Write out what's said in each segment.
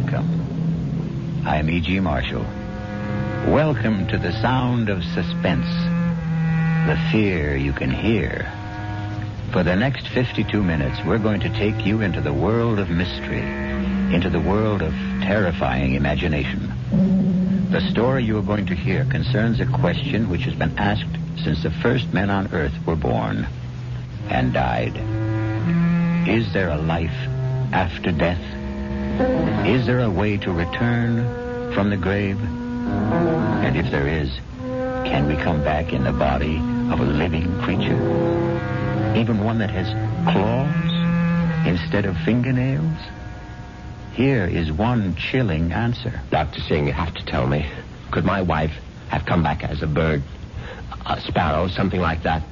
Welcome. I'm E.G. Marshall. Welcome to the sound of suspense, the fear you can hear. For the next 52 minutes, we're going to take you into the world of mystery, into the world of terrifying imagination. The story you are going to hear concerns a question which has been asked since the first men on Earth were born and died. Is there a life after death? Is there a way to return from the grave? And if there is, can we come back in the body of a living creature? Even one that has claws instead of fingernails? Here is one chilling answer. Dr. Singh, you have to tell me. Could my wife have come back as a bird? A sparrow, something like that?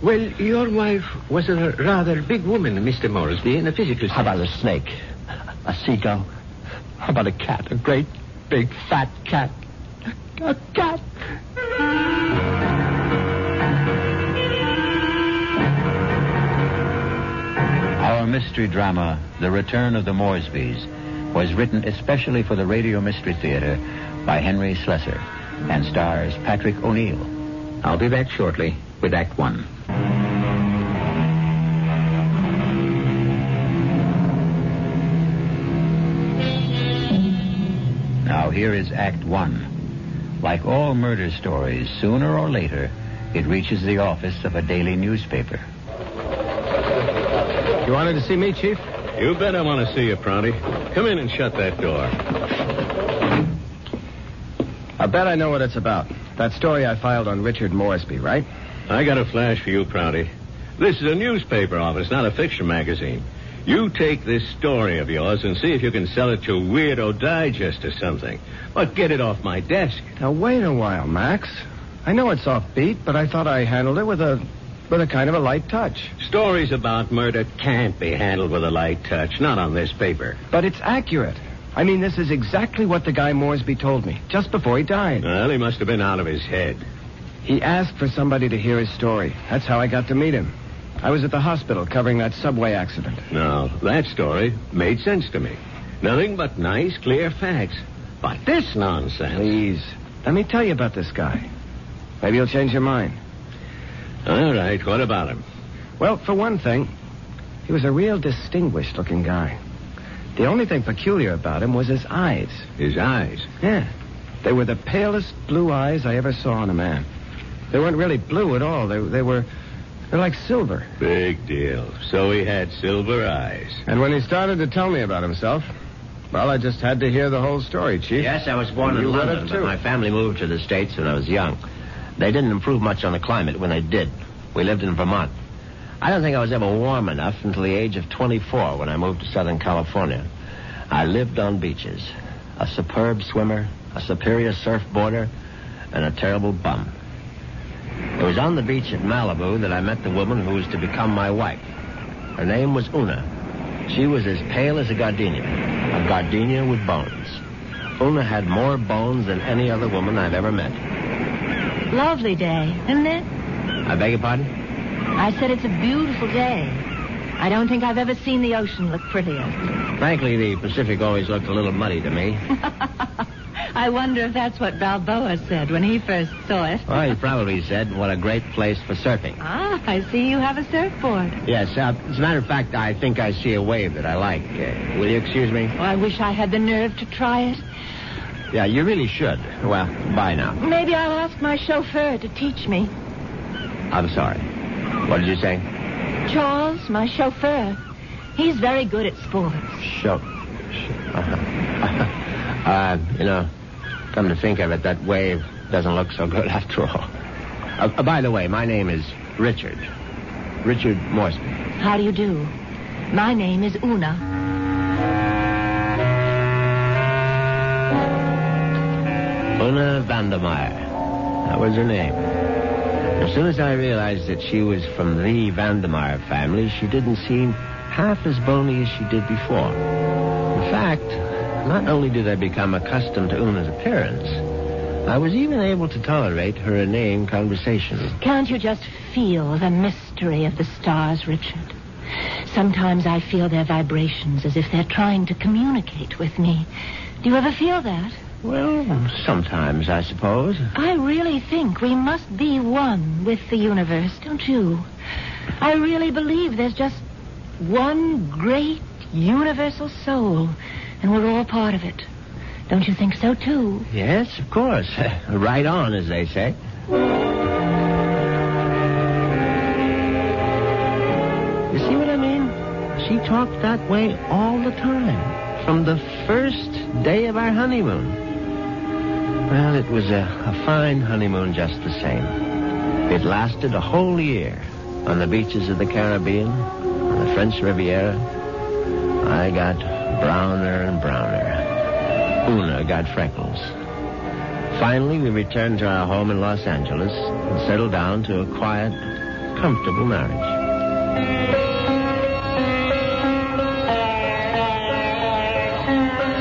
Well, your wife was a rather big woman, Mr. Moresby, in a physical sense. How about a snake? A seagull? How about a cat? A great, big, fat cat? A cat? Our mystery drama, The Return of the Moresbys, was written especially for the Radio Mystery Theater by Henry Slessor and stars Patrick O'Neill. I'll be back shortly with Act One. Now here is Act One. Like all murder stories, sooner or later, it reaches the office of a daily newspaper. You wanted to see me, Chief? You bet I want to see you, Prouty. Come in and shut that door. I bet I know what it's about. That story I filed on Richard Moresby, right? I got a flash for you, Prouty. This is a newspaper office, not a fiction magazine. You take this story of yours and see if you can sell it to Weirdo Digest or something. But get it off my desk. Now, wait a while, Max. I know it's offbeat, but I thought I handled it with a kind of a light touch. Stories about murder can't be handled with a light touch, not on this paper. But it's accurate. I mean, this is exactly what the guy Moresby told me, just before he died. Well, he must have been out of his head. He asked for somebody to hear his story. That's how I got to meet him. I was at the hospital covering that subway accident. Now, that story made sense to me. Nothing but nice, clear facts. But this nonsense... Please, let me tell you about this guy. Maybe you'll change your mind. All right, what about him? Well, for one thing, he was a real distinguished-looking guy. The only thing peculiar about him was his eyes. His eyes? Yeah. They were the palest blue eyes I ever saw on a man. They weren't really blue at all. They're like silver. Big deal. So he had silver eyes. And when he started to tell me about himself, well, I just had to hear the whole story, Chief. Yes, I was born in London, but my family moved to the States when I was young. They didn't improve much on the climate when they did. We lived in Vermont. I don't think I was ever warm enough until the age of 24 when I moved to Southern California. I lived on beaches. A superb swimmer, a superior surfboarder, and a terrible bum. It was on the beach at Malibu that I met the woman who was to become my wife. Her name was Una. She was as pale as a gardenia with bones. Una had more bones than any other woman I've ever met. Lovely day, isn't it? I beg your pardon? I said it's a beautiful day. I don't think I've ever seen the ocean look prettier. Frankly, the Pacific always looked a little muddy to me. I wonder if that's what Balboa said when he first saw it. Well, he probably said, what a great place for surfing. Ah, I see you have a surfboard. Yes, as a matter of fact, I think I see a wave that I like. Will you excuse me? Oh, I wish I had the nerve to try it. Yeah, you really should. Well, bye now. Maybe I'll ask my chauffeur to teach me. I'm sorry. What did you say? Charles, my chauffeur. He's very good at sports. Come to think of it, that wave doesn't look so good after all. By the way, my name is Richard. Richard Moresby. How do you do? My name is Una. Una Vandermeyer. That was her name. As soon as I realized that she was from the Vandermeyer family, she didn't seem half as bony as she did before. In fact, not only did I become accustomed to Una's appearance, I was even able to tolerate her inane conversation. Can't you just feel the mystery of the stars, Richard? Sometimes I feel their vibrations as if they're trying to communicate with me. Do you ever feel that? Well, sometimes, I suppose. I really think we must be one with the universe, don't you? I really believe there's just one great universal soul, and we're all part of it. Don't you think so, too? Yes, of course. Right on, as they say. You see what I mean? She talked that way all the time, from the first day of our honeymoon. Well, it was a fine honeymoon just the same. It lasted a whole year on the beaches of the Caribbean, on the French Riviera. I got browner and browner. Una got freckles. Finally, we returned to our home in Los Angeles and settled down to a quiet, comfortable marriage.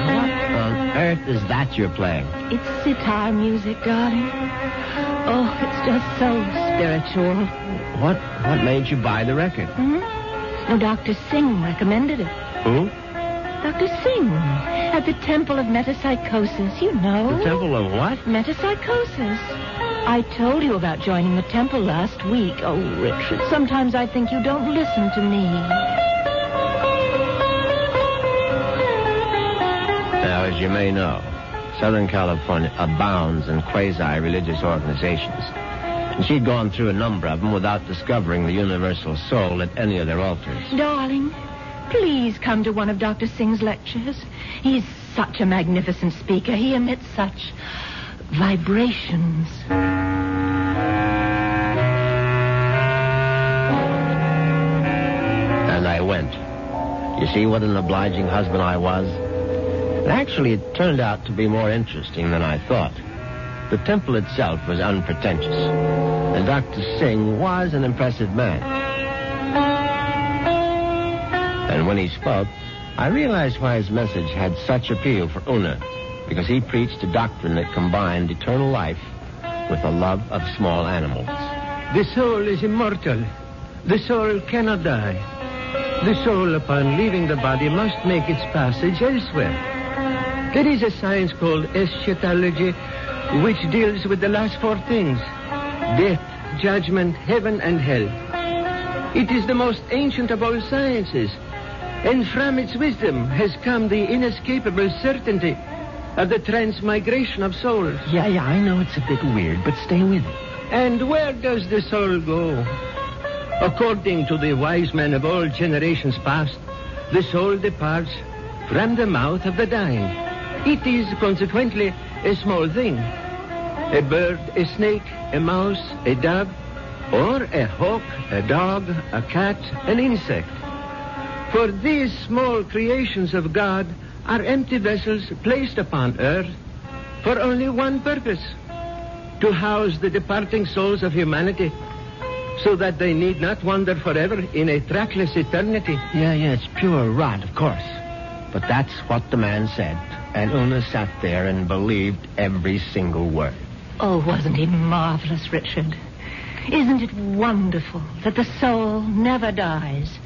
What on earth is that you're playing? It's sitar music, darling. Oh, it's just so spiritual. What made you buy the record? Oh, Dr. Singh recommended it. Who? Dr. Singh, at the Temple of Metapsychosis, you know. The Temple of what? Metapsychosis. I told you about joining the temple last week. Oh, Richard, sometimes I think you don't listen to me. Now, as you may know, Southern California abounds in quasi-religious organizations. And she'd gone through a number of them without discovering the universal soul at any of their altars. Darling, please come to one of Dr. Singh's lectures. He's such a magnificent speaker. He emits such vibrations. And I went. You see what an obliging husband I was? Actually, it turned out to be more interesting than I thought. The temple itself was unpretentious, and Dr. Singh was an impressive man. And when he spoke, I realized why his message had such appeal for Una, because he preached a doctrine that combined eternal life with a love of small animals. The soul is immortal. The soul cannot die. The soul, upon leaving the body, must make its passage elsewhere. There is a science called eschatology, which deals with the last four things: death, judgment, heaven, and hell. It is the most ancient of all sciences, and from its wisdom has come the inescapable certainty of the transmigration of souls. Yeah, I know it's a bit weird, but stay with it. And where does the soul go? According to the wise men of all generations past, the soul departs from the mouth of the dying. It is consequently a small thing. A bird, a snake, a mouse, a dove, or a hawk, a dog, a cat, an insect. For these small creations of God are empty vessels placed upon earth for only one purpose: to house the departing souls of humanity, so that they need not wander forever in a trackless eternity. Yeah, it's pure rot, of course. But that's what the man said, and Una sat there and believed every single word. Oh, wasn't he marvelous, Richard? Isn't it wonderful that the soul never dies?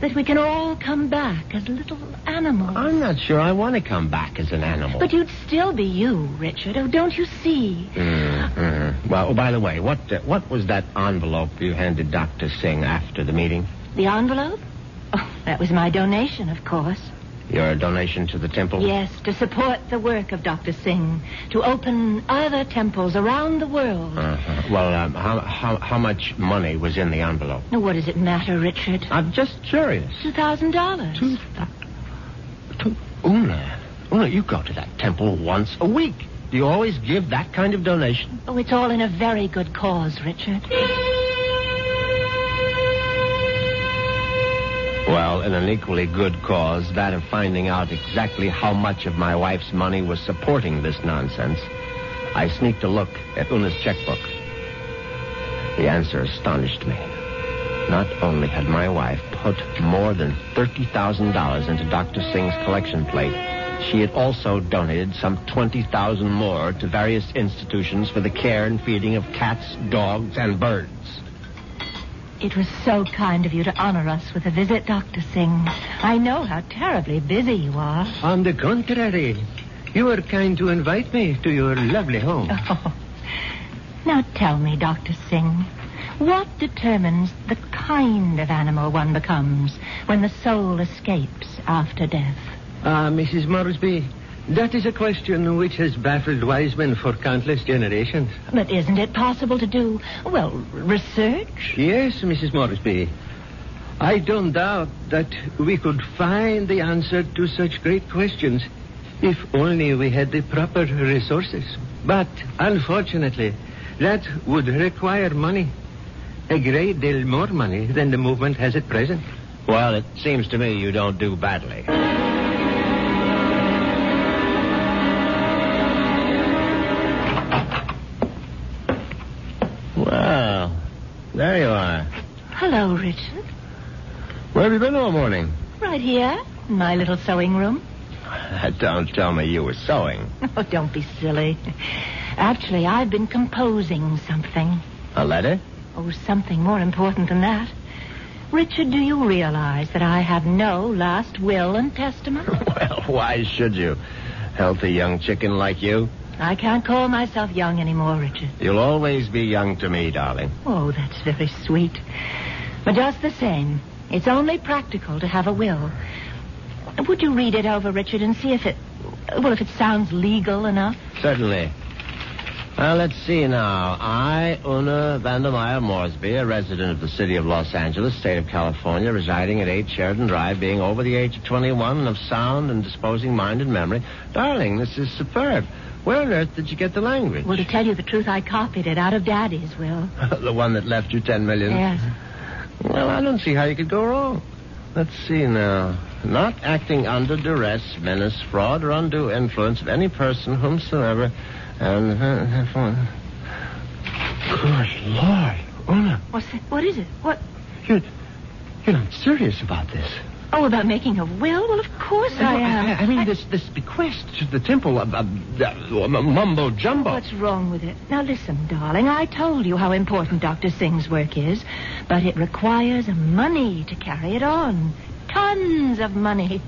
That we can all come back as little animals? I'm not sure I want to come back as an animal. But you'd still be you, Richard. Oh, don't you see? Well, by the way, what was that envelope you handed Dr. Singh after the meeting? The envelope? Oh, that was my donation, of course. Your donation to the temple? Yes, to support the work of Dr. Singh, to open other temples around the world. Well, how much money was in the envelope? Now, what does it matter, Richard? I'm just curious. $2,000. Una, you go to that temple once a week. Do you always give that kind of donation? Oh, it's all in a very good cause, Richard. Well, in an equally good cause, that of finding out exactly how much of my wife's money was supporting this nonsense, I sneaked a look at Una's checkbook. The answer astonished me. Not only had my wife put more than $30,000 into Dr. Singh's collection plate, she had also donated some $20,000 more to various institutions for the care and feeding of cats, dogs, and birds. It was so kind of you to honor us with a visit, Dr. Singh. I know how terribly busy you are. On the contrary, you were kind to invite me to your lovely home. Oh. Now tell me, Dr. Singh, what determines the kind of animal one becomes when the soul escapes after death? Mrs. Moresby, that is a question which has baffled wise men for countless generations. But isn't it possible to do, well, research? Yes, Mrs. Moresby. I don't doubt that we could find the answer to such great questions if only we had the proper resources. But, unfortunately, that would require money. A great deal more money than the movement has at present. Well, it seems to me you don't do badly. Well, there you are. Hello, Richard. Where have you been all morning? Right here, in my little sewing room. Don't tell me you were sewing. Oh, don't be silly. Actually, I've been composing something. A letter? Oh, something more important than that. Richard, do you realize that I have no last will and testament? Well, why should you? Healthy young chicken like you. I can't call myself young anymore, Richard. You'll always be young to me, darling. Oh, that's very sweet. But just the same, it's only practical to have a will. Would you read it over, Richard, and see if it sounds legal enough? Certainly. Well, let's see now. I, Una Vandermeyer Moresby, a resident of the city of Los Angeles, state of California, residing at 8 Sheridan Drive, being over the age of 21 and of sound and disposing mind and memory. Darling, this is superb. Where on earth did you get the language? Well, to tell you the truth, I copied it out of Daddy's will. The one that left you $10 million? Yes. Well, I don't see how you could go wrong. Let's see now. Not acting under duress, menace, fraud, or undue influence of any person whomsoever... And, good Lord, Una. What is it? What? You're not serious about this. Oh, about making a will? Well, of course I am. I mean, this bequest to the temple of mumbo-jumbo. What's wrong with it? Now, listen, darling, I told you how important Dr. Singh's work is, but it requires money to carry it on. Tons of money.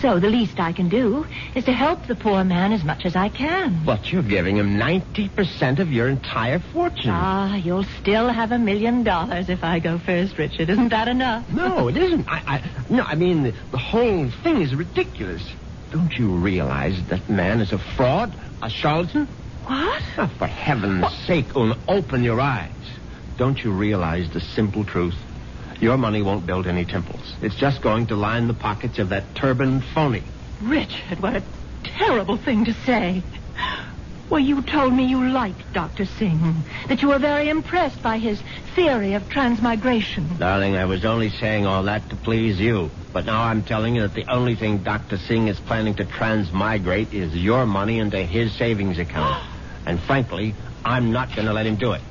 So the least I can do is to help the poor man as much as I can. But you're giving him 90% of your entire fortune. You'll still have $1 million if I go first, Richard. Isn't that enough? No, it isn't. I mean, the whole thing is ridiculous. Don't you realize that man is a fraud, a charlatan? What? Oh, for heaven's sake, Una, open your eyes. Don't you realize the simple truth? Your money won't build any temples. It's just going to line the pockets of that turbaned phony. Richard, what a terrible thing to say. Well, you told me you liked Dr. Singh, that you were very impressed by his theory of transmigration. Darling, I was only saying all that to please you. But now I'm telling you that the only thing Dr. Singh is planning to transmigrate is your money into his savings account. And frankly, I'm not going to let him do it.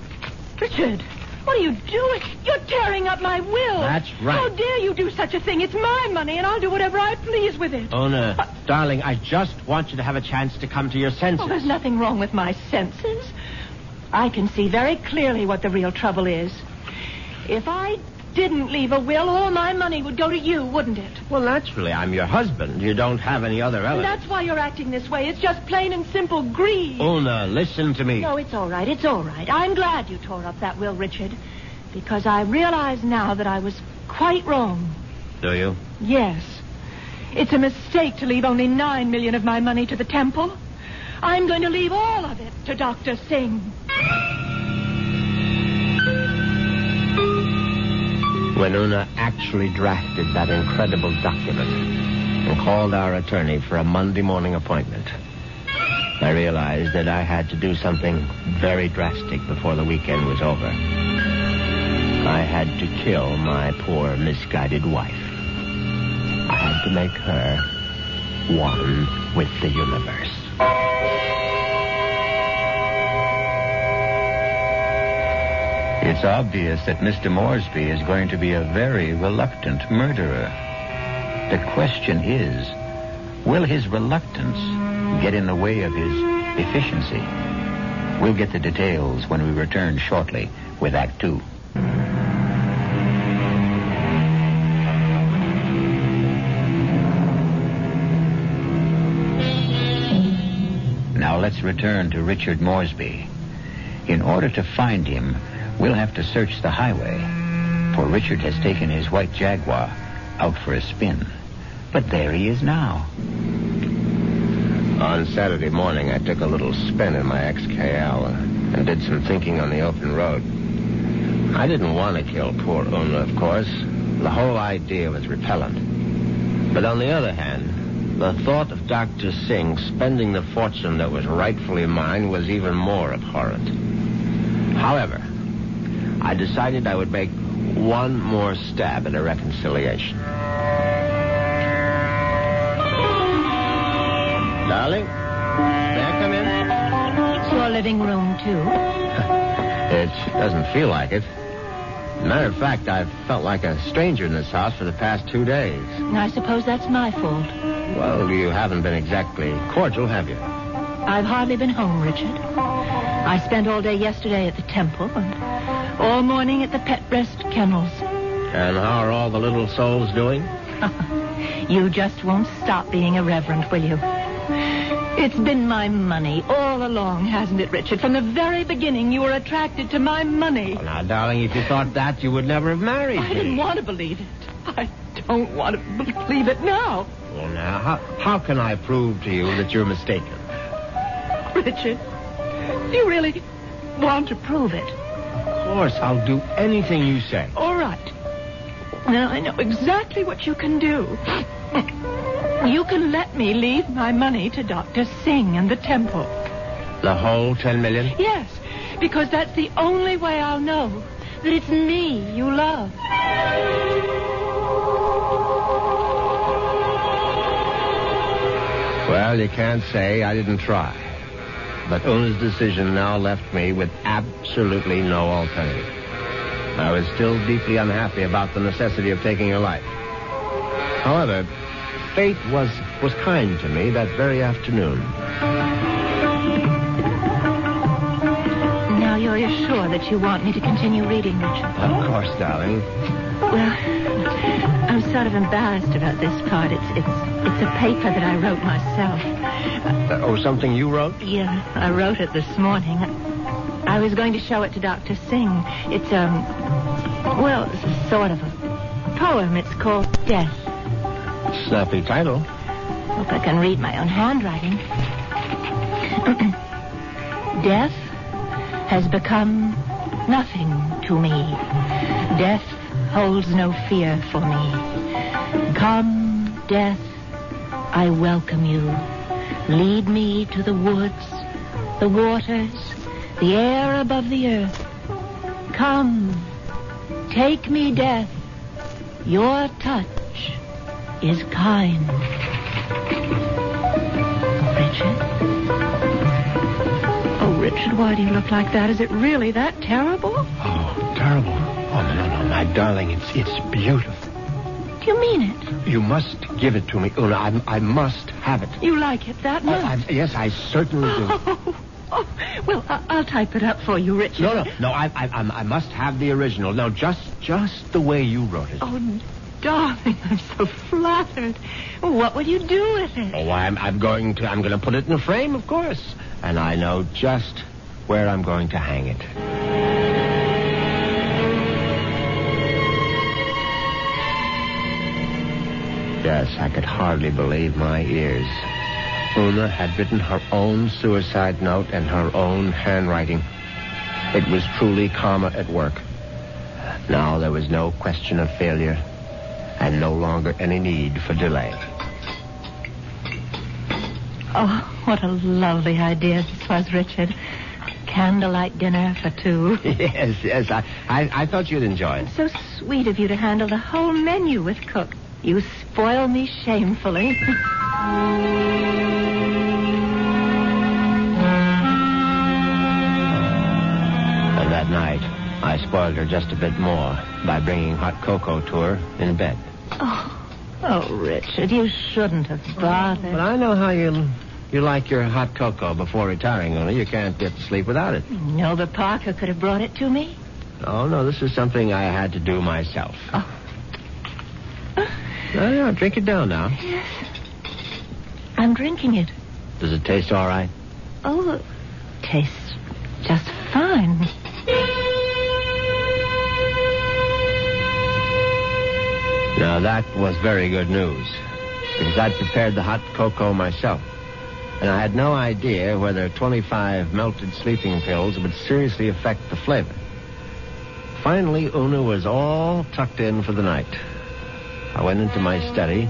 Richard... what are you doing? You're tearing up my will. That's right. How dare you do such a thing? It's my money, and I'll do whatever I please with it. Una, darling, I just want you to have a chance to come to your senses. Oh, there's nothing wrong with my senses. I can see very clearly what the real trouble is. If I didn't leave a will, all my money would go to you, wouldn't it? Well, naturally, I'm your husband. You don't have any other relatives. And that's why you're acting this way. It's just plain and simple greed. Una, listen to me. No, it's all right. It's all right. I'm glad you tore up that will, Richard, because I realize now that I was quite wrong. Do you? Yes. It's a mistake to leave only $9 million of my money to the temple. I'm going to leave all of it to Dr. Singh. When Una actually drafted that incredible document and called our attorney for a Monday morning appointment, I realized that I had to do something very drastic before the weekend was over. I had to kill my poor, misguided wife. I had to make her one with the universe. It's obvious that Mr. Moresby is going to be a very reluctant murderer. The question is, will his reluctance get in the way of his efficiency? We'll get the details when we return shortly with Act 2. let's return to Richard Moresby. In order to find him, we'll have to search the highway, for Richard has taken his white Jaguar out for a spin. But there he is now. On Saturday morning, I took a little spin in my XKL and did some thinking on the open road. I didn't want to kill poor Una, of course. The whole idea was repellent. But on the other hand, the thought of Dr. Singh spending the fortune that was rightfully mine was even more abhorrent. However, I decided I would make one more stab at a reconciliation. Darling, may I come in? It's your living room, too. It doesn't feel like it. Matter of fact, I've felt like a stranger in this house for the past 2 days. I suppose that's my fault. Well, you haven't been exactly cordial, have you? I've hardly been home, Richard. I spent all day yesterday at the temple and all morning at the pet rest kennels. And how are all the little souls doing? You just won't stop being irreverent, will you? It's been my money all along, hasn't it, Richard? From the very beginning, you were attracted to my money. Well, now, darling, if you thought that, you would never have married me. I didn't want to believe it. I don't want to believe it now. Well, now, how can I prove to you that you're mistaken? Richard, do you really want to prove it? Of course, I'll do anything you say. All right. Now, I know exactly what you can do. You can let me leave my money to Dr. Singh and the temple. The whole $10 million? Yes, because that's the only way I'll know that it's me you love. Well, you can't say I didn't try. But Una's decision now left me with absolutely no alternative. I was still deeply unhappy about the necessity of taking her life. However, fate was kind to me that very afternoon. Now you're sure that you want me to continue reading, Richard? Of course, darling. Well, I'm sort of embarrassed about this part. It's a paper that I wrote myself. Something you wrote? Yeah, I wrote it this morning. I was going to show it to Dr. Singh. It's it's a sort of a poem. It's called Death. Snappy title. Hope I can read my own handwriting. Death has become nothing to me. Death holds no fear for me. Come, death, I welcome you. Lead me to the woods, the waters, the air above the earth. Come, take me, death. Your touch is kind. Richard? Oh, Richard, why do you look like that? Is it really that terrible? Oh, terrible. Oh, no, my darling, it's beautiful. Do you mean it? You must give it to me, Una. I must have it. You like it that much? Yes, I certainly do. Oh, well, I'll type it up for you, Richard. No, I must have the original. No, just the way you wrote it. Oh, darling, I'm so flattered. What will you do with it? Oh, I'm going to put it in a frame, of course. And I know just where I'm going to hang it. Yes, I could hardly believe my ears. Una had written her own suicide note in her own handwriting. It was truly karma at work. Now there was no question of failure and no longer any need for delay. Oh, what a lovely idea this was, Richard. Candlelight dinner for two. Yes, I thought you'd enjoy it. So sweet of you to handle the whole menu with cook. You spoil me shamefully. And that night, I spoiled her just a bit more by bringing hot cocoa to her in bed. Oh, Richard, you shouldn't have bothered. But I know how you like your hot cocoa before retiring, Una. You can't get to sleep without it. No, but Parker could have brought it to me. Oh, no, this is something I had to do myself. Oh. No, drink it down now. Yes. I'm drinking it. Does it taste all right? Oh, it tastes just fine. Now, that was very good news, because I'd prepared the hot cocoa myself, and I had no idea whether 25 melted sleeping pills would seriously affect the flavor. Finally, Una was all tucked in for the night. I went into my study,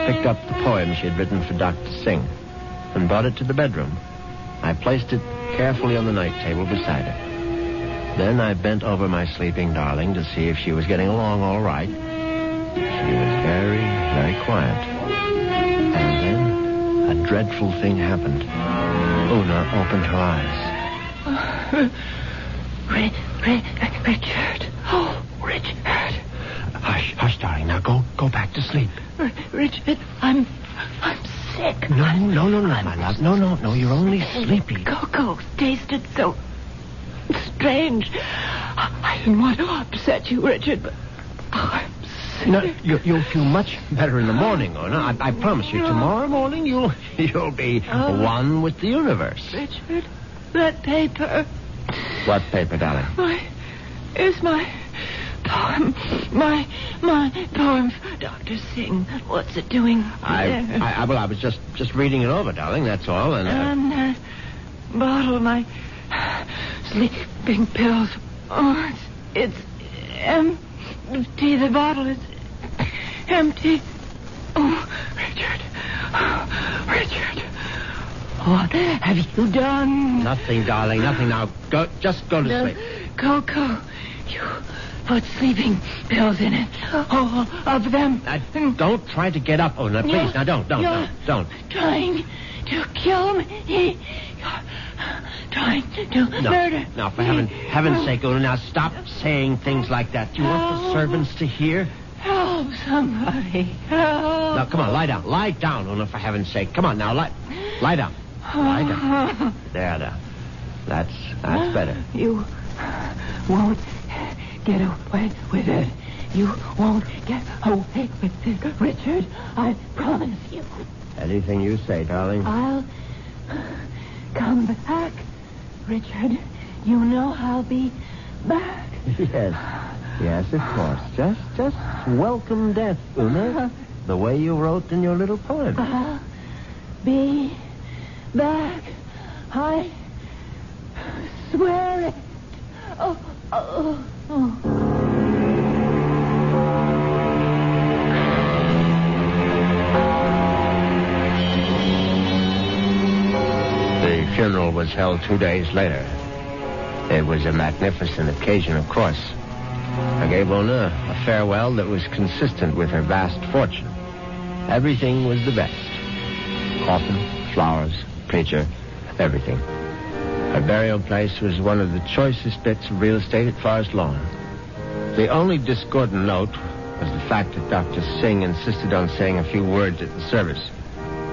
picked up the poem she had written for Dr. Singh, and brought it to the bedroom. I placed it carefully on the night table beside her. Then I bent over my sleeping darling to see if she was getting along all right. She was very, very quiet. And then a dreadful thing happened. Una opened her eyes. Richard. Oh, Richard. Hush, darling. Now go back to sleep. Richard, I'm sick. No, my love. No, you're only sleepy. Cocoa tasted so strange. I didn't want to upset you, Richard, but I'm sick. No, you'll feel much better in the morning, Una. I promise you. Tomorrow morning, you'll be one with the universe. Richard, that paper. What paper, darling? Here's my poem. My poem for Dr. Singh. What's it doing there? I was just reading it over, darling, that's all. And that bottle, my sleeping pills. Oh, it's empty. The bottle is empty. Oh, Richard. What have you done? Nothing, darling, nothing. Now, just go to sleep. Cocoa. You put sleeping pills in it. All of them. Don't try to get up, Una, please. Now, don't. Trying to kill me. You're trying to murder. Now, for heaven's sake, Una, now stop saying things like that. Do you want the servants to hear? Help somebody. Help. Now, come on, lie down. Lie down, Una, for heaven's sake. Come on, now, lie down. Lie down. There. That's better. You won't get away with it. You won't get away with it, Richard. I promise you. Anything you say, darling. I'll come back, Richard. You know I'll be back. Yes, of course. Just welcome death, Una. The way you wrote in your little poem. I'll be back. I swear it. Oh. The funeral was held 2 days later. It was a magnificent occasion, of course. I gave Una a farewell that was consistent with her vast fortune. Everything was the best. Coffin, flowers, preacher, everything. Her burial place was one of the choicest bits of real estate at Forest Lawn. The only discordant note was the fact that Dr. Singh insisted on saying a few words at the service.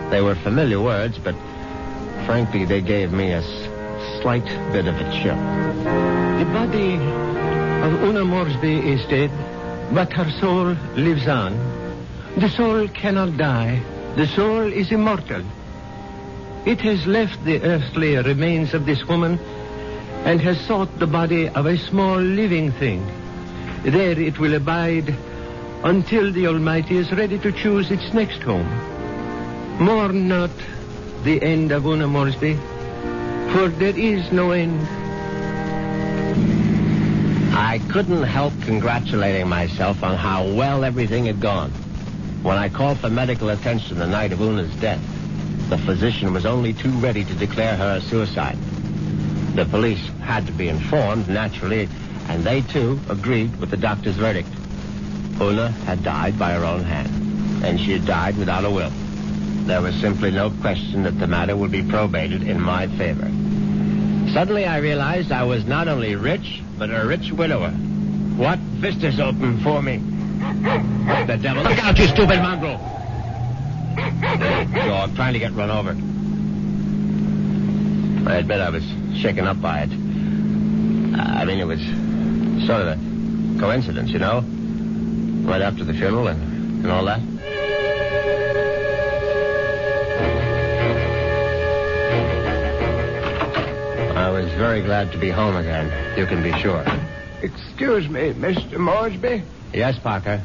They were familiar words, but frankly, they gave me a slight bit of a chill. The body of Una Moresby is dead, but her soul lives on. The soul cannot die. The soul is immortal. It has left the earthly remains of this woman and has sought the body of a small living thing. There it will abide until the Almighty is ready to choose its next home. Mourn not the end of Una Moresby, for there is no end. I couldn't help congratulating myself on how well everything had gone. When I called for medical attention the night of Una's death, the physician was only too ready to declare her a suicide. The police had to be informed, naturally, and they, too, agreed with the doctor's verdict. Una had died by her own hand, and she had died without a will. There was simply no question that the matter would be probated in my favor. Suddenly I realized I was not only rich, but a rich widower. What vistas opened for me? What the devil? Look out, you stupid mongrel! Dog trying to get run over. I admit I was shaken up by it. It was sort of a coincidence, you know? Right after the funeral and all that. very glad to be home again. You can be sure. Excuse me, Mr. Moresby. Yes, Parker?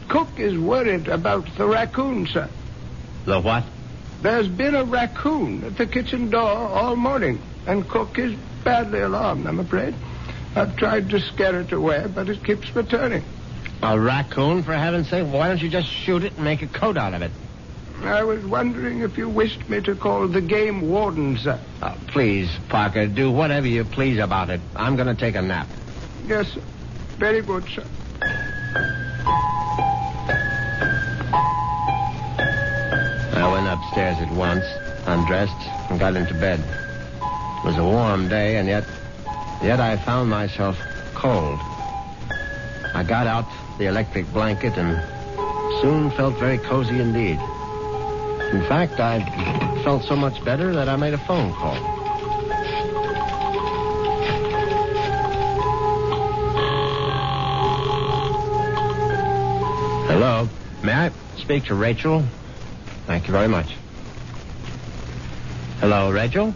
Cook is worried about the raccoon, sir. The what? There's been a raccoon at the kitchen door all morning, and Cook is badly alarmed, I'm afraid. I've tried to scare it away, but it keeps returning. A raccoon, for heaven's sake? Why don't you just shoot it and make a coat out of it? I was wondering if you wished me to call the game warden, sir. Oh, please, Parker, do whatever you please about it. I'm going to take a nap. Yes, sir. Very good, sir. I went upstairs at once, undressed, and got into bed. It was a warm day, and yet I found myself cold. I got out the electric blanket and soon felt very cozy indeed. In fact, I felt so much better that I made a phone call. Hello. May I speak to Rachel? Thank you very much. Hello, Rachel?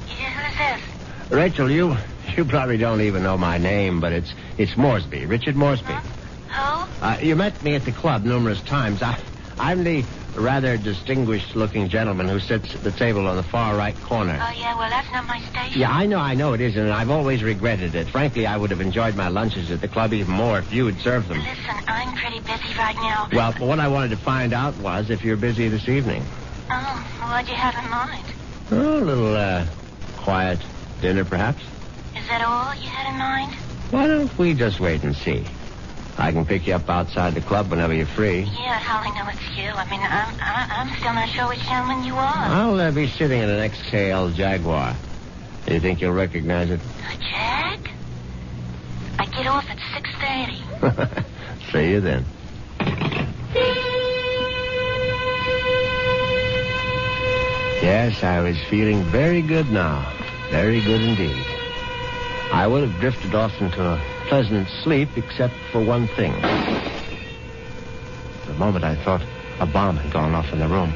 Yeah, who's this? Rachel, you probably don't even know my name, but it's Moresby, Richard Moresby. Who? You met me at the club numerous times. I'm the rather distinguished-looking gentleman who sits at the table on the far right corner. Oh, yeah, well, that's not my station. Yeah, I know it isn't, and I've always regretted it. Frankly, I would have enjoyed my lunches at the club even more if you had served them. Listen, I'm pretty busy right now. Well, what I wanted to find out was if you're busy this evening. Oh, what'd you have in mind? Oh, a little, quiet dinner, perhaps? Is that all you had in mind? Why don't we just wait and see? I can pick you up outside the club whenever you're free. Yeah, how I know it's you. I mean, I'm still not sure which gentleman you are. I'll be sitting in an XKL Jaguar. Do you think you'll recognize it? A Jag? I get off at 6:30. See you then. Yes, I was feeling very good now. Very good indeed. I would have drifted off into a pleasant sleep except for one thing. For a moment I thought a bomb had gone off in the room.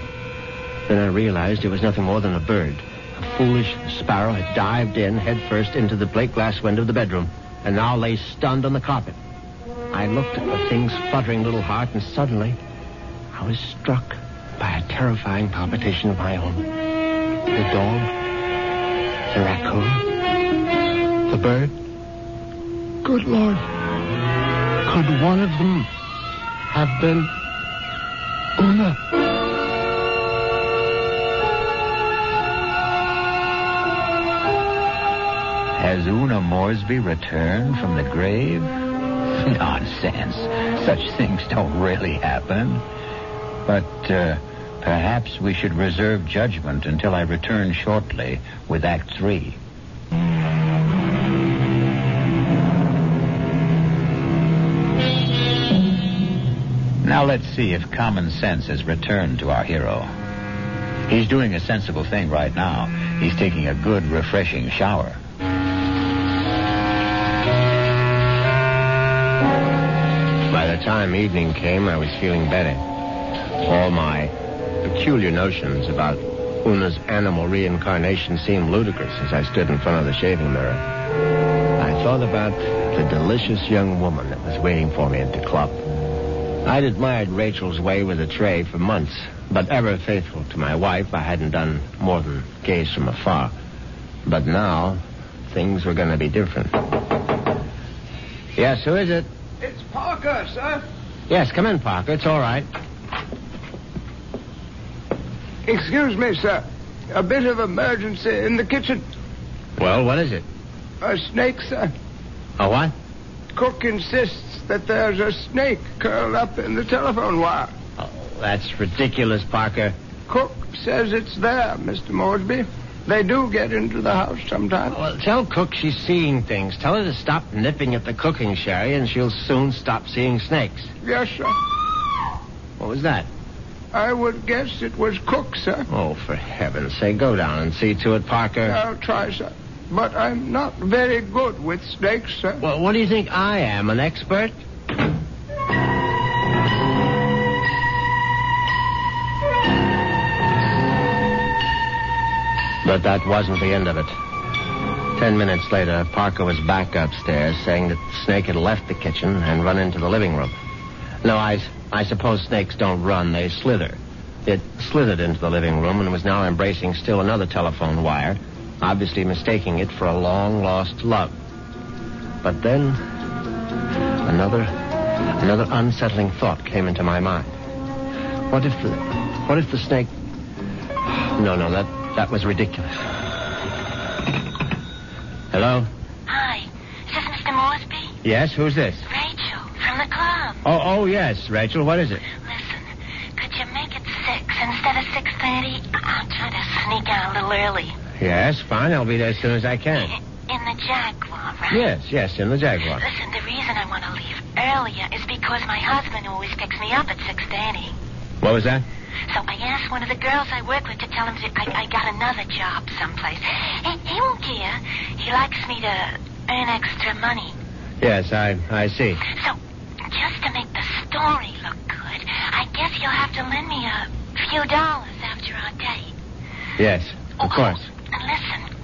Then I realized it was nothing more than a bird. A foolish sparrow had dived in headfirst into the plate glass window of the bedroom and now lay stunned on the carpet. I looked at the thing's fluttering little heart, and suddenly I was struck by a terrifying palpitation of my own. The dog, the raccoon, the bird. Good Lord. Could one of them have been Una? Has Una Moresby returned from the grave? Nonsense. Such things don't really happen. But perhaps we should reserve judgment until I return shortly with Act 3. Now let's see if common sense has returned to our hero. He's doing a sensible thing right now. He's taking a good, refreshing shower. By the time evening came, I was feeling better. All my peculiar notions about Una's animal reincarnation seemed ludicrous as I stood in front of the shaving mirror. I thought about the delicious young woman that was waiting for me at the club. I'd admired Rachel's way with a tray for months, but ever faithful to my wife, I hadn't done more than gaze from afar. But now, things were going to be different. Yes, who is it? It's Parker, sir. Yes, come in, Parker. It's all right. Excuse me, sir. A bit of emergency in the kitchen. Well, what is it? A snake, sir. A what? Cook insists that there's a snake curled up in the telephone wire. Oh, that's ridiculous, Parker. Cook says it's there, Mr. Moresby. They do get into the house sometimes. Well, tell Cook she's seeing things. Tell her to stop nipping at the cooking sherry, and she'll soon stop seeing snakes. Yes, sir. What was that? I would guess it was Cook, sir. Oh, for heaven's sake, go down and see to it, Parker. I'll try, sir. But I'm not very good with snakes, sir. Well, what do you think I am, an expert? But that wasn't the end of it. 10 minutes later, Parker was back upstairs saying that the snake had left the kitchen and run into the living room. No, I suppose snakes don't run, they slither. It slithered into the living room and was now embracing still another telephone wire, obviously mistaking it for a long-lost love. But then, another unsettling thought came into my mind. What if the snake... No, that was ridiculous. Hello? Hi. Is this Mr. Moresby? Yes, who's this? Rachel, from the club. Oh, yes, Rachel, what is it? Listen, could you make it 6 instead of 6:30? I'm trying to sneak out a little early. Yes, fine, I'll be there as soon as I can. In the Jaguar, right? Yes, in the Jaguar. Listen, the reason I want to leave earlier is because my husband always picks me up at 6:30. What was that? So I asked one of the girls I work with to tell him I got another job someplace. He won't care. He likes me to earn extra money. Yes, I see. So, just to make the story look good, I guess you'll have to lend me a few dollars after our date. Yes, of course. And listen,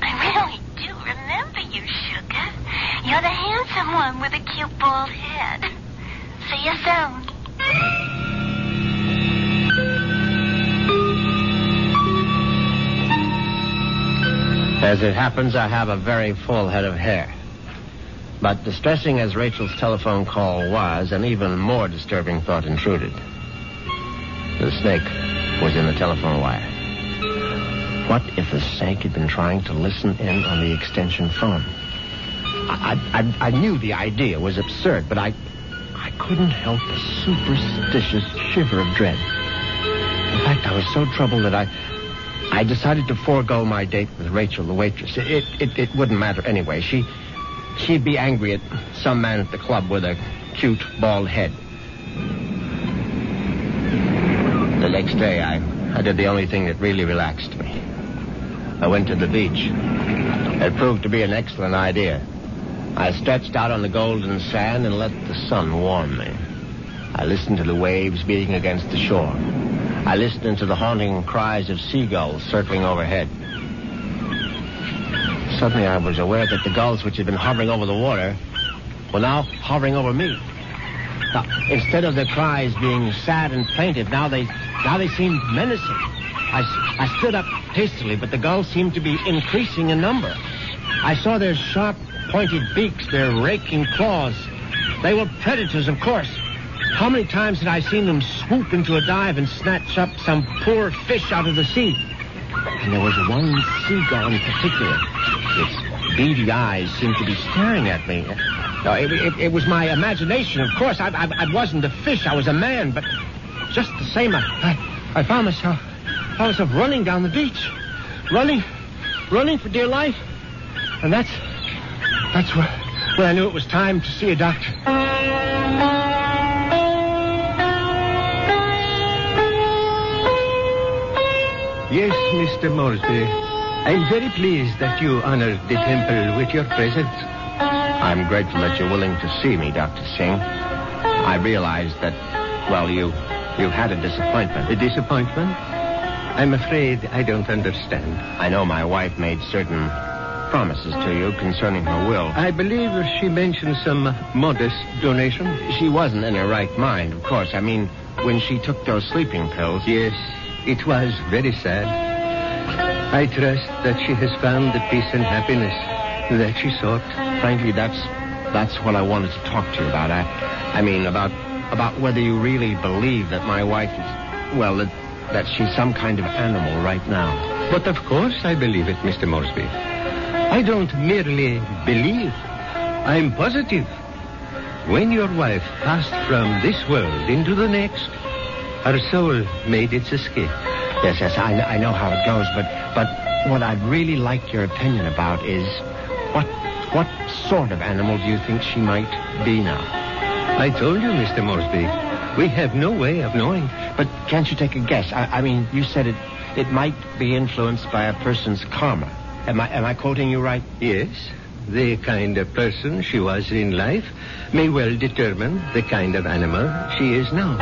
I really do remember you, sugar. You're the handsome one with a cute bald head. See you soon. As it happens, I have a very full head of hair. But distressing as Rachel's telephone call was, an even more disturbing thought intruded. The snake was in the telephone wire. What if the snake had been trying to listen in on the extension phone? I knew the idea was absurd, but I couldn't help a superstitious shiver of dread. In fact, I was so troubled that I decided to forego my date with Rachel, the waitress. It wouldn't matter anyway. She'd be angry at some man at the club with a cute, bald head. The next day, I did the only thing that really relaxed me. I went to the beach. It proved to be an excellent idea. I stretched out on the golden sand and let the sun warm me. I listened to the waves beating against the shore. I listened to the haunting cries of seagulls circling overhead. Suddenly I was aware that the gulls which had been hovering over the water were now hovering over me. Now, instead of their cries being sad and plaintive, now they seemed menacing. I stood up hastily, but the gulls seemed to be increasing in number. I saw their sharp, pointed beaks, their raking claws. They were predators, of course. How many times had I seen them swoop into a dive and snatch up some poor fish out of the sea? And there was one seagull in particular. Its beady eyes seemed to be staring at me. No, it was my imagination, of course. I wasn't a fish. I was a man. But just the same, I found myself running down the beach. Running for dear life. And that's when I knew it was time to see a doctor. Yes, Mr. Moresby. I'm very pleased that you honored the temple with your presence. I'm grateful that you're willing to see me, Dr. Singh. I realize that, well, you've had a disappointment. A disappointment? I'm afraid I don't understand. I know my wife made certain promises to you concerning her will. I believe she mentioned some modest donation. She wasn't in her right mind, of course. I mean, when she took those sleeping pills. Yes, it was very sad. I trust that she has found the peace and happiness that she sought. Frankly, that's what I wanted to talk to you about. I mean, about whether you really believe that my wife is, well, that she's some kind of animal right now. But of course I believe it, Mr. Moresby. I don't merely believe. I'm positive. When your wife passed from this world into the next, her soul made its escape. Yes, I know how it goes, but what I'd really like your opinion about is what sort of animal do you think she might be now? I told you, Mr. Moresby, we have no way of knowing. But can't you take a guess? I mean, you said it might be influenced by a person's karma. Am I quoting you right? Yes. The kind of person she was in life may well determine the kind of animal she is now.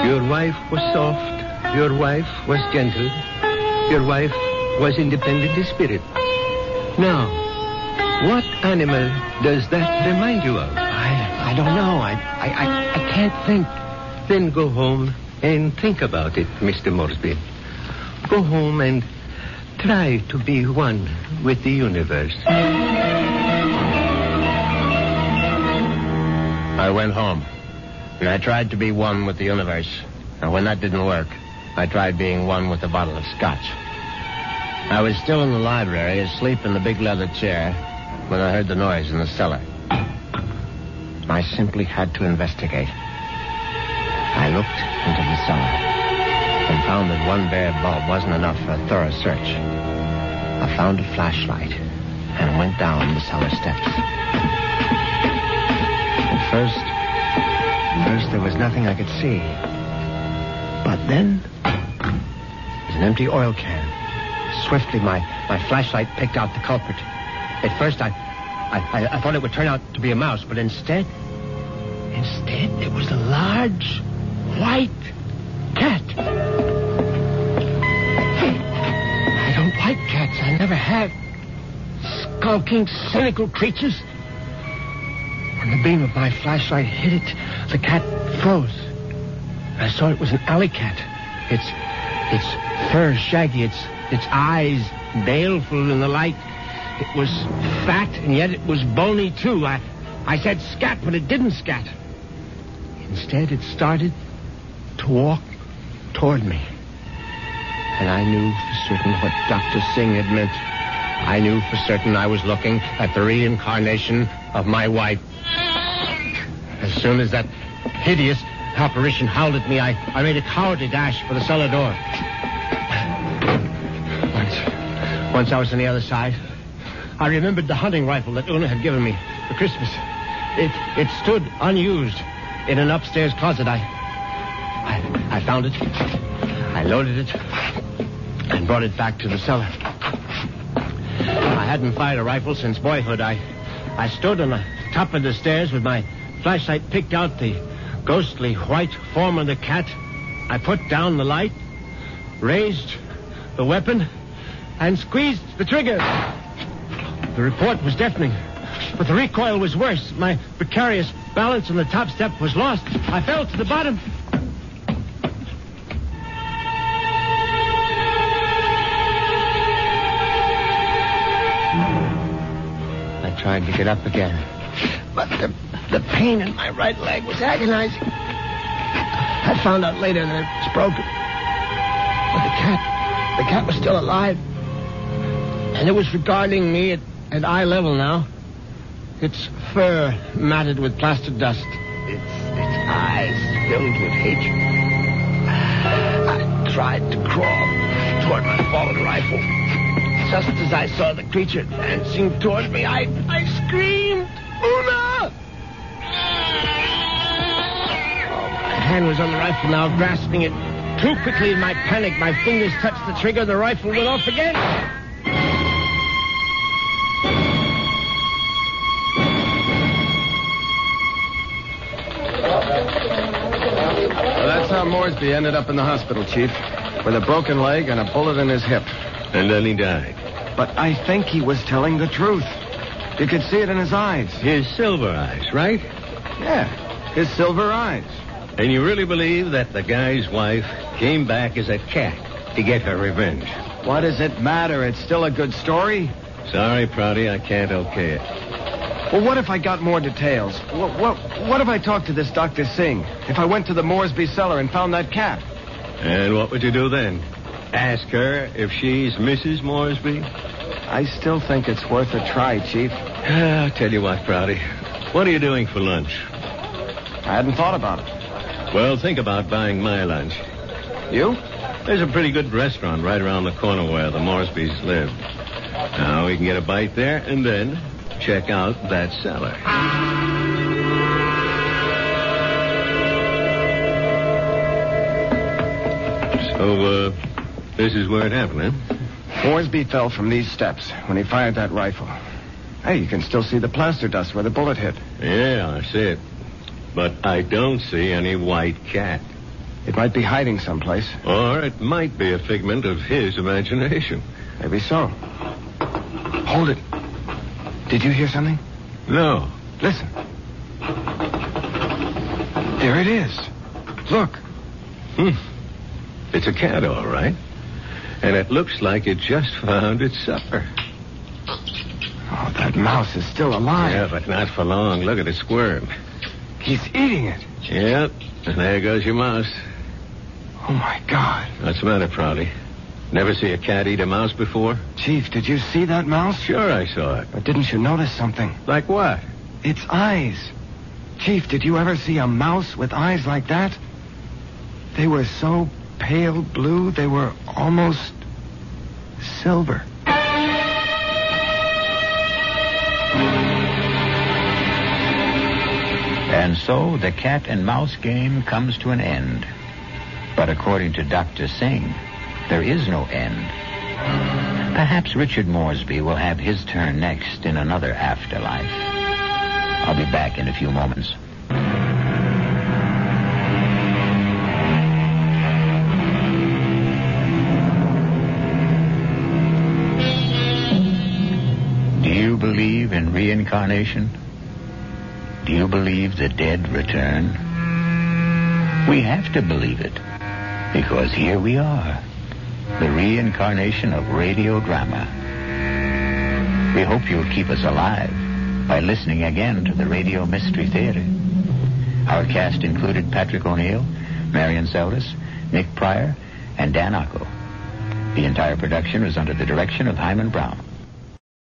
Your wife was soft. Your wife was gentle. Your wife was independent in spirit. Now, what animal does that remind you of? I don't know. I can't think. Then go home and think about it, Mr. Moresby. Go home and try to be one with the universe. I went home, and I tried to be one with the universe. And when that didn't work, I tried being one with a bottle of scotch. I was still in the library, asleep in the big leather chair, when I heard the noise in the cellar. I simply had to investigate. I looked into the cellar and found that one bare bulb wasn't enough for a thorough search. I found a flashlight and went down the cellar steps. At first there was nothing I could see. But then, there's an empty oil can. Swiftly, my flashlight picked out the culprit. At first, I thought it would turn out to be a mouse, but instead, it was a large, white cat. I don't like cats. I never have. Skulking, cynical creatures. When the beam of my flashlight hit it, the cat froze. I saw it was an alley cat. Its fur shaggy, its eyes baleful in the light. It was fat, and yet it was bony, too. I said scat, but it didn't scat. Instead, it started to walk toward me. And I knew for certain what Dr. Singh had meant. I knew for certain I was looking at the reincarnation of my wife. As soon as that hideous apparition howled at me, I made a cowardly dash for the cellar door. Once I was on the other side, I remembered the hunting rifle that Una had given me for Christmas. It stood unused in an upstairs closet. I found it. I loaded it and brought it back to the cellar. I hadn't fired a rifle since boyhood. I stood on the top of the stairs with my flashlight, picked out the ghostly white form of the cat. I put down the light, raised the weapon, and squeezed the trigger. The report was deafening, but the recoil was worse. My precarious balance on the top step was lost. I fell to the bottom. I tried to get up again, but the pain in my right leg was agonizing. I found out later that it was broken. But the cat was still alive. And it was regarding me at eye level now. Its fur matted with plaster dust. Its eyes filled with hatred. I tried to crawl toward my fallen rifle. Just as I saw the creature advancing toward me, I screamed, "Una!" My hand was on the rifle now, grasping it. Too quickly in my panic, my fingers touched the trigger. The rifle went off again. That's how Moresby ended up in the hospital, Chief, with a broken leg and a bullet in his hip. And then he died. But I think he was telling the truth. You could see it in his eyes. His silver eyes, right? Yeah, his silver eyes. And you really believe that the guy's wife came back as a cat to get her revenge? What does it matter? It's still a good story. Sorry, Prouty, I can't okay it. Well, what if I got more details? What if I talked to this Dr. Singh? If I went to the Moresby cellar and found that cat? And what would you do then? Ask her if she's Mrs. Moresby? I still think it's worth a try, Chief. I'll tell you what, Prouty. What are you doing for lunch? I hadn't thought about it. Well, think about buying my lunch. You? There's a pretty good restaurant right around the corner where the Moresbys live. Now, we can get a bite there and then check out that cellar. So, this is where it happened, huh? Moresby fell from these steps when he fired that rifle. Hey, you can still see the plaster dust where the bullet hit. Yeah, I see it. But I don't see any white cat. It might be hiding someplace. Or it might be a figment of his imagination. Maybe so. Hold it. Did you hear something? No. Listen. There it is. Look. It's a cat, all right. And it looks like it just found its supper. Oh, that mouse is still alive. Yeah, but not for long. Look at it squirm. He's eating it. Yep. And there goes your mouse. Oh, my God. What's the matter, Prouty? Never see a cat eat a mouse before? Chief, did you see that mouse? Sure I saw it. But didn't you notice something? Like what? Its eyes. Chief, did you ever see a mouse with eyes like that? They were so pale blue, they were almost silver. And so the cat and mouse game comes to an end. But according to Dr. Singh, there is no end. Perhaps Richard Moresby will have his turn next in another afterlife. I'll be back in a few moments. Do you believe in reincarnation? Do you believe the dead return? We have to believe it, because here we are, the reincarnation of radio drama. We hope you'll keep us alive by listening again to the Radio Mystery Theater. Our cast included Patrick O'Neill, Marion Seldes, Nick Pryor, and Dan Ocko. The entire production was under the direction of Hyman Brown.